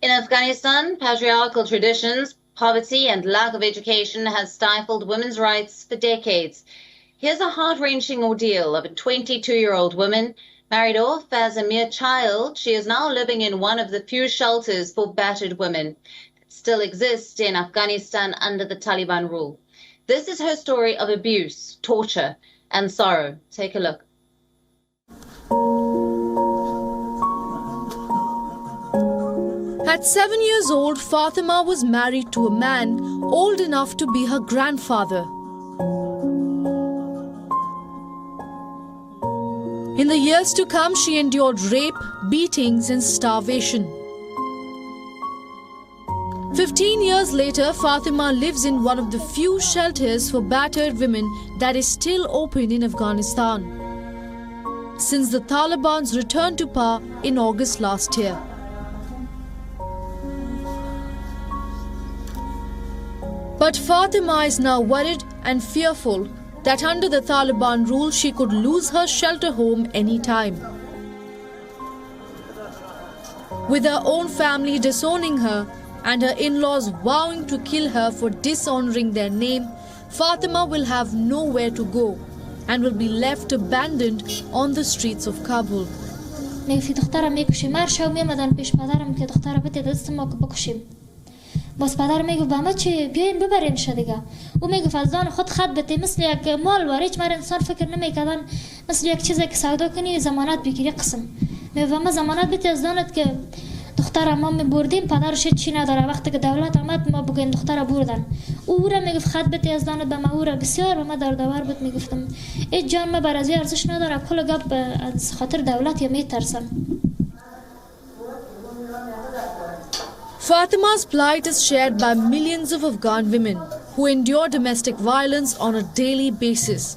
In Afghanistan, patriarchal traditions, poverty and lack of education has stifled women's rights for decades. Here's a heart-wrenching ordeal of a 22-year-old woman married off as a mere child. She is now living in one of the few shelters for battered women that still exist in Afghanistan under the Taliban rule. This is her story of abuse, torture, and sorrow. Take a look. At 7 years old, Fatima was married to a man old enough to be her grandfather. In the years to come, she endured rape, beatings, and starvation. 15 years later, Fatima lives in one of the few shelters for battered women that is still open in Afghanistan, since the Taliban's return to power in August last year. But Fatima is now worried and fearful that under the Taliban rule she could lose her shelter home anytime. With her own family disowning her and her in-laws vowing to kill her for dishonoring their name, Fatima will have nowhere to go and will be left abandoned on the streets of Kabul. باز پدر میگه با ما چی بیاین ببرینش دیگه او میگه فضلان خود خط بده مثل یک مال وارد مر انسان فکر نمیکردن مثل یک چیزی که سودا کنی ضمانت بگیری قسم میگه ما ضمانت بده از دانت که دختر ما میبردیم پدرش چی نداره وقتی که دولت آمد ما بگیم دختر بردن او را میگه خط بده از دانت به ما او را بسیار و ما در داور بود میگفتم ای جان ما بر از ارزش نداره کل گپ از خاطر دولت یا میترسم. Fatima's plight is shared by millions of Afghan women who endure domestic violence on a daily basis.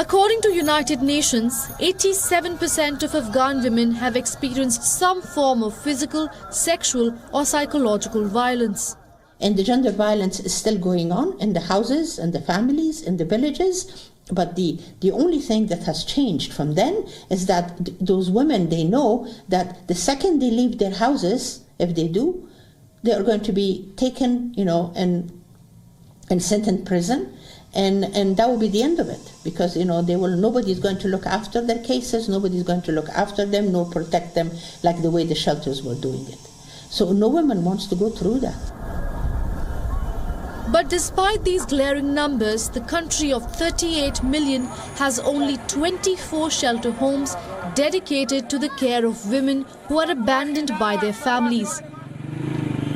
According to United Nations, 87% of Afghan women have experienced some form of physical, sexual or psychological violence. And the gender violence is still going on in the houses, in the families, in the villages. But the only thing that has changed from then is that those women, they know that the second they leave their houses, if they do, they are going to be taken, and sent in prison, and that will be the end of it, because nobody is going to look after their cases, nobody is going to look after them, nor protect them like the way the shelters were doing it. So no woman wants to go through that. But despite these glaring numbers, the country of 38 million has only 24 shelter homes dedicated to the care of women who are abandoned by their families.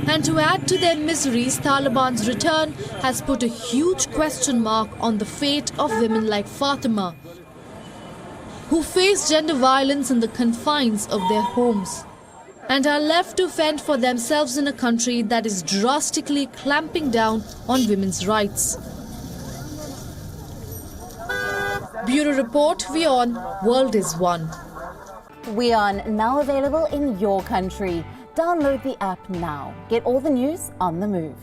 And to add to their miseries, Taliban's return has put a huge question mark on the fate of women like Fatima, who face gender violence in the confines of their homes and are left to fend for themselves in a country that is drastically clamping down on women's rights. Bureau Report, WION, World is One. WION, now available in your country. Download the app now. Get all the news on the move.